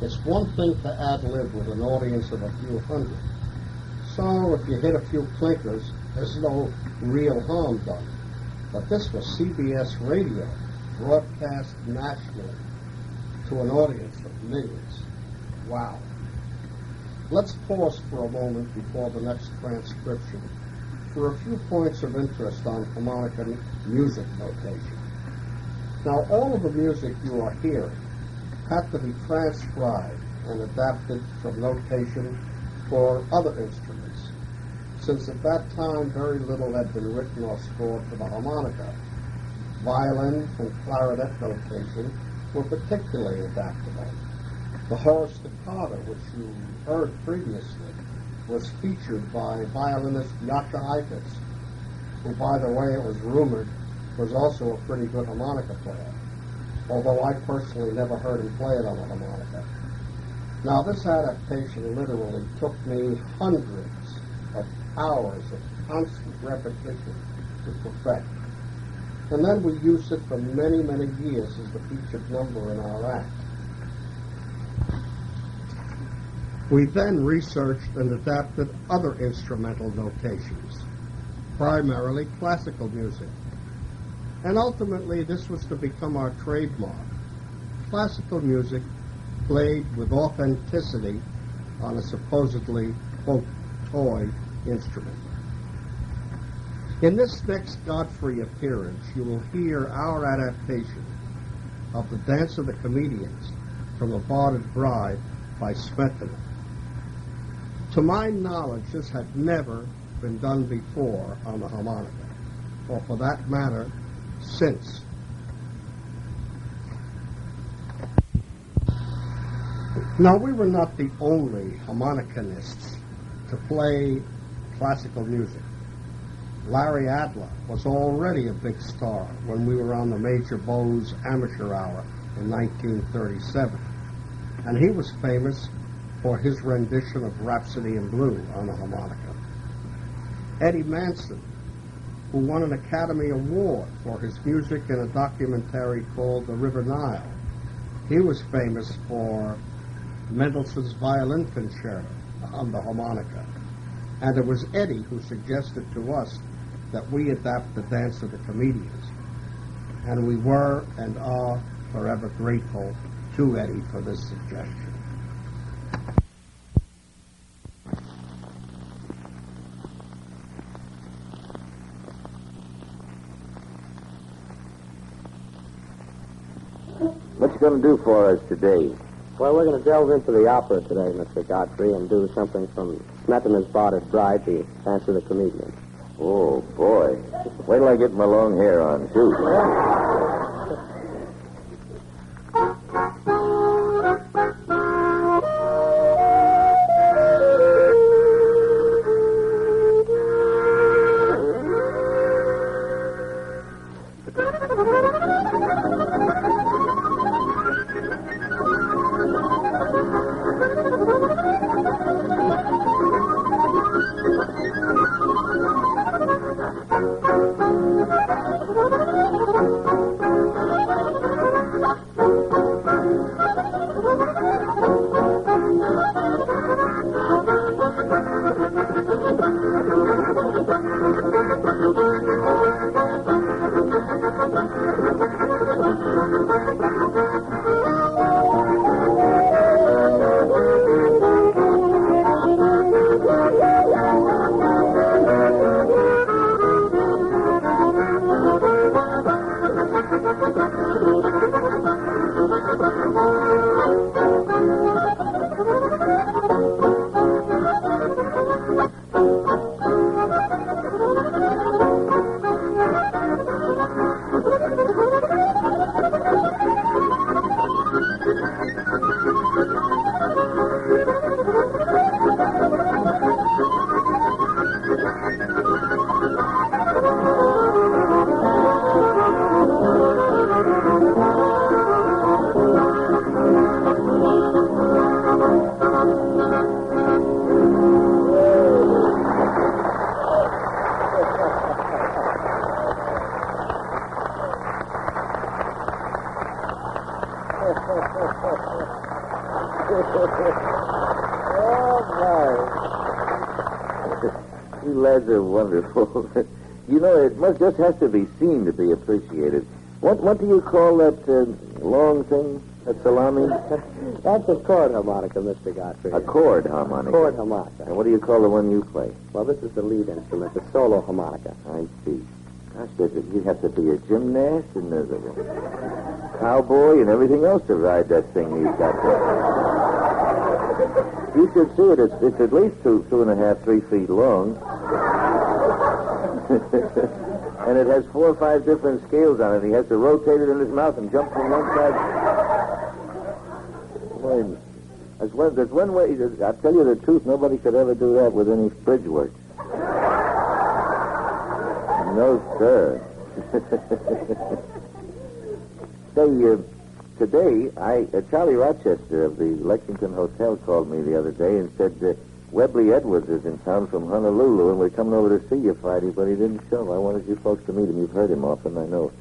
It's one thing to ad-lib with an audience of a few hundred. So if you hit a few clinkers, there's no real harm done. But this was CBS radio, broadcast nationally to an audience of millions. Wow. Let's pause for a moment before the next transcription for a few points of interest on harmonica music notation. Now, all of the music you are hearing had to be transcribed and adapted from notation for other instruments, since at that time very little had been written or scored for the harmonica. Violin and clarinet notation were particularly adaptable. The horror staccato, which you heard previously, was featured by violinist Yasha Eifetz, who, by the way, it was rumored, was also a pretty good harmonica player, although I personally never heard him play it on a harmonica. Now, this adaptation literally took me hundreds of hours of constant repetition to perfect. And then we used it for many, many years as the featured number in our act. We then researched and adapted other instrumental notations, primarily classical music. And ultimately, this was to become our trademark. Classical music played with authenticity on a supposedly, quote, toy instrument. In this next Godfrey appearance, you will hear our adaptation of the Dance of the Comedians from The Barded Bride by Smetana. To my knowledge, this had never been done before on the harmonica, or for that matter, since. Now, we were not the only harmonicanists to play classical music. Larry Adler was already a big star when we were on the Major Bowes Amateur Hour in 1937, and he was famous for his rendition of Rhapsody in Blue on the harmonica. Eddie Manson, who won an Academy Award for his music in a documentary called The River Nile, he was famous for Mendelssohn's Violin Concerto on the harmonica. And it was Eddie who suggested to us that we adapt the Dance of the Comedians. And we were and are forever grateful to Eddie for this suggestion. What you going to do for us today? Well, we're going to delve into the opera today, Mr. Godfrey, and do something from Smetana's Barded Bride, the Dance of the Comedian. Oh, boy. Wait till I get my long hair on, too. You lads are wonderful. You know, it just has to be seen to be appreciated. What do you call that long thing? That salami? That's a chord harmonica, Mr. Godfrey. A chord harmonica. Chord harmonica. And what do you call the one you play? Well, this is the lead instrument, the solo harmonica. I see. Gosh, you'd have to be a gymnast and a cowboy and everything else to ride that thing you've got there. You should see it. It's at least 2.5, 3 feet long. And it has 4 or 5 different scales on it. He has to rotate it in his mouth and jump from one side. Boy, there's one way. I'll tell you the truth. Nobody could ever do that with any bridge work. No, sir. Say, today, Charlie Rochester of the Lexington Hotel called me the other day and said Webley Edwards is in town from Honolulu, and we're coming over to see you Friday, but he didn't show. I wanted you folks to meet him. You've heard him often, I know.